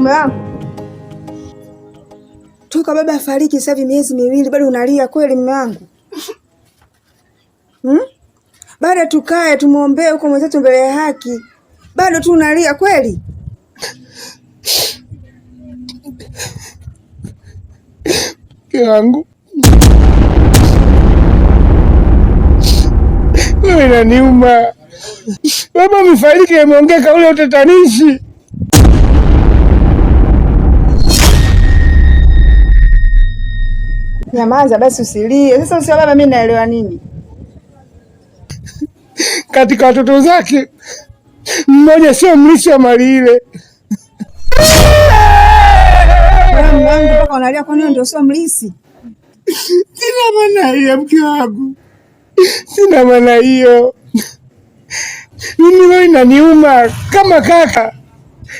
mume wangu. Toka baba afariki sasa hivi miezi miwili bado unalia kweli mume wangu? Bado tukae tumuombee huko mwenzetu mbele ya haki. Bado tu unalia kweli? Yangu. Wewe unaniuma. Baba amefariki ameongea kauli ya utatanishi. Nyamaza basi usilie. Sasa usio baba mimi naelewa nini? Katika watoto zake mmoja sio mlisi wa mali ile. Mume wangu mpaka unalia kwa nini ndio sio mlisi? Sina maana hiyo mke wangu. Sina maana hiyo. Mimi leo inaniuma kama kaka.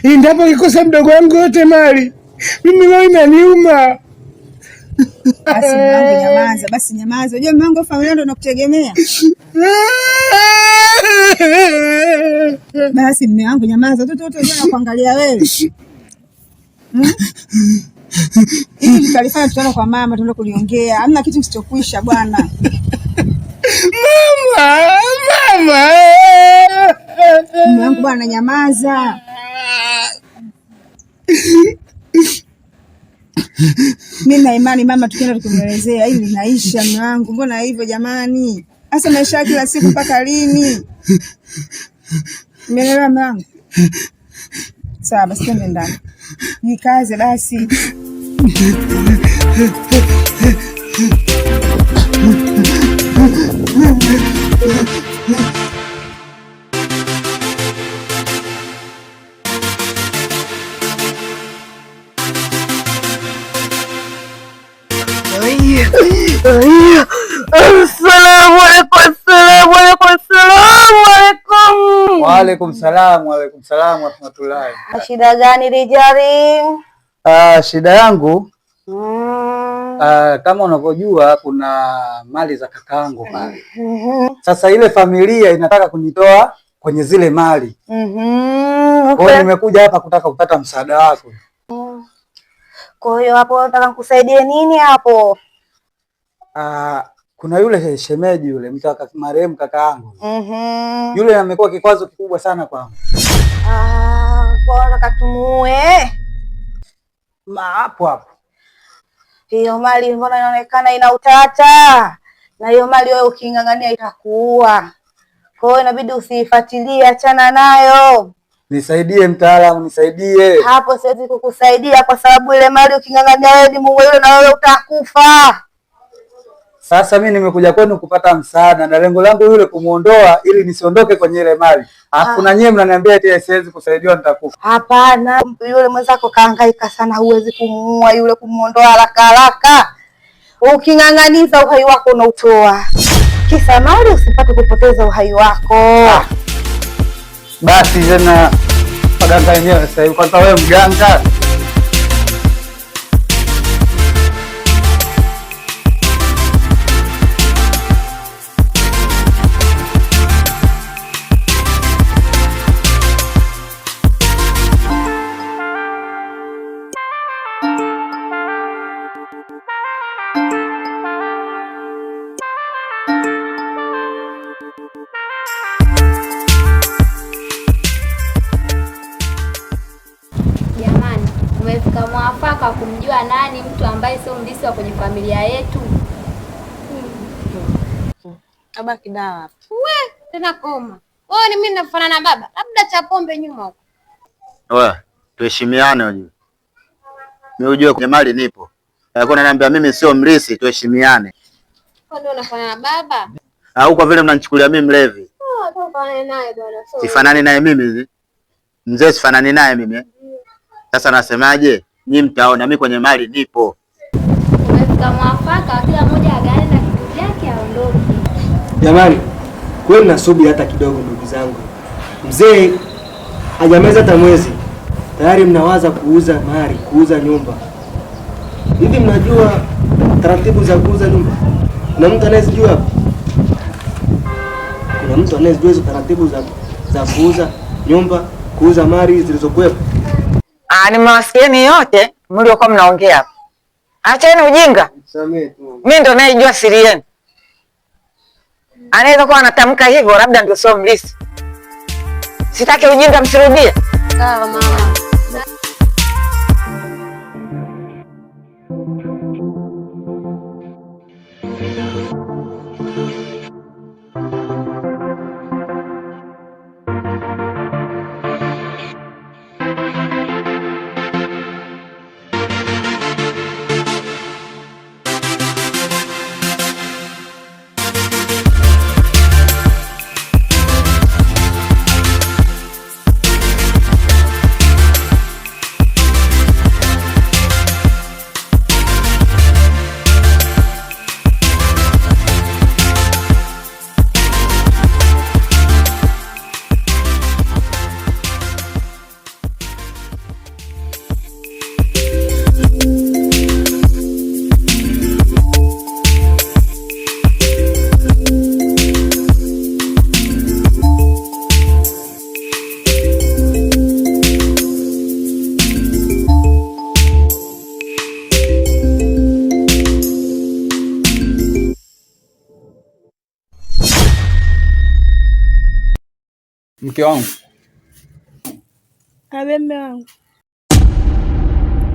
Endapo kikosa mdogo wangu yote mali. Mimi leo inaniuma. Basi mume wangu nyamaza, basi nyamaza. Unajua mume wangu familia ndio nakutegemea. Basi mume wangu nyamaza. Watoto wote wanakuangalia wewe. Hili tutalifanya tutaenda kwa mama tuende kuliongea. Hamna kitu kisichokwisha bwana. Mama. Mume wangu bwana nyamaza. Mimi na imani mama tukienda tukimwelezea hili linaisha mume wangu. Mbona hivyo jamani? Sasa maisha kila siku mpaka lini? Umeelewa mume wangu? Sawa basi twende ndani. Jikaze basi. Assalamu alaikum. Wa alaikum salam wa rahmatullahi. Shida gani Rijali? Shida yangu kama unavyojua kuna mali za kakaangu pale. Sasa ile familia inataka kunitoa kwenye zile mali. Kwa hiyo nimekuja hapa kutaka kupata msaada wako. Kwa hiyo hapo nataka nikusaidie nini hapo? Kuna yule shemeji yule mtu marehemu kakaangu. Yule amekuwa kikwazo kikubwa sana kwangu. Bora katumuue. Hapo. Hiyo mali mbona inaonekana ina utata? Na hiyo mali wewe ukingangania itakuua. Kwa hiyo inabidi usiifuatilie, achana nayo. Nisaidie mtaalamu, nisaidie. Hapo siwezi kukusaidia kwa sababu ile mali ukingangania wewe ni muue yule na wewe utakufa. Sasa mimi nimekuja kwenu kupata msaada na lengo langu yule kumuondoa ili nisiondoke kwenye ile mali. Alafu na nyinyi mnaniambia eti siwezi kusaidiwa nitakufa. Hapana, yule mwenzako kahangaika sana, huwezi kumuua yule, kumuondoa haraka. Uking'ang'aniza uhai wako unautoa. Kisa mali usipate kupoteza uhai wako. Basi tena paganga wenyewe sasa hivi kwanza wewe mganga. Umefika mwafaka kumjua nani mtu ambaye sio mlisi wa kwenye familia yetu. Baba kidawa hapa. Tena koma. Wewe ni mimi nafanana na baba. Labda cha pombe nyuma huko. Wewe, tuheshimiane unajua. Mimi unajua kwenye mali nipo. Alikuwa ananiambia mimi sio mlisi, tuheshimiane. Kwa nini unafanana na baba? Au kwa vile mnanichukulia mimi mlevi? Tufanane naye bwana. Sifanani naye mimi. Mzee sifanani naye mimi. Sasa nasemaje? Nyinyi mtaona mimi kwenye mali nipo. Umefika mwafaka, kila mmoja agane na kitu chake aondoke. Jamani, kweli nasubi hata kidogo ndugu zangu. Mzee hajameza hata mwezi. Tayari mnawaza kuuza mali, kuuza nyumba. Hivi mnajua taratibu za kuuza nyumba? Kuna mtu anayezijua hapo? Kuna mtu anayezijua hizo taratibu za kuuza nyumba, kuuza mali zilizokuwepo? Nimewasikieni yote mliokuwa mnaongea hapa. Acheni ujinga. Mimi ndo naijua siri yenu. Anaweza kuwa anatamka hivyo, labda ndio sio mlisi. Sitaki ujinga, msirudie. Sawa mama. Mke wangu. Mume wangu.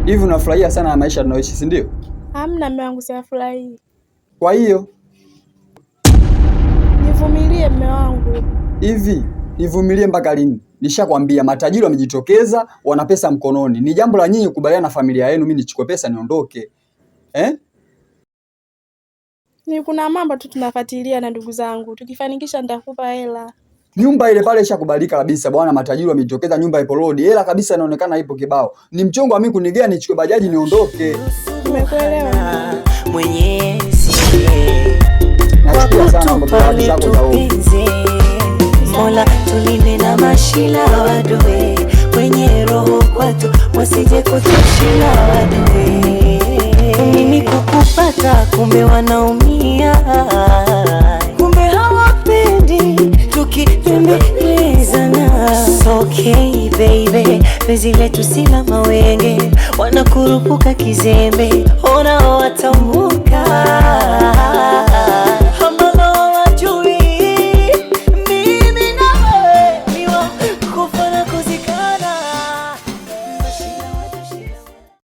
Hivi unafurahia sana na maisha tunayoishi, si ndio? Hamna mume wangu, siyafurahi. Kwa hiyo nivumilie mume wangu. Hivi nivumilie mpaka lini? Nishakwambia matajiri wamejitokeza, wana pesa mkononi. Ni jambo la nyinyi kukubaliana na familia yenu mimi nichukue pesa niondoke. Ni kuna mambo tu tunafuatilia na ndugu zangu. Tukifanikisha nitakupa hela. Nyumba ile pale ishakubalika kabisa bwana, matajiri wamejitokeza, nyumba ipo road. Hela kabisa inaonekana ipo kibao. Ni mchongo wa mimi kunigea nichukue bajaji niondoke. Umekuelewa? Mwenyezi Nachukua sana mambo zako za ovyo. Mola tulinde na mashila wadoe kwenye roho kwetu wasije kutushila wadoe. Mimi kukupata kumbe wanaumia, kumbe hawapendi tukitembelezana. Okay baby, penzi letu sila mawenge, wanakurupuka kizembe, ona watambua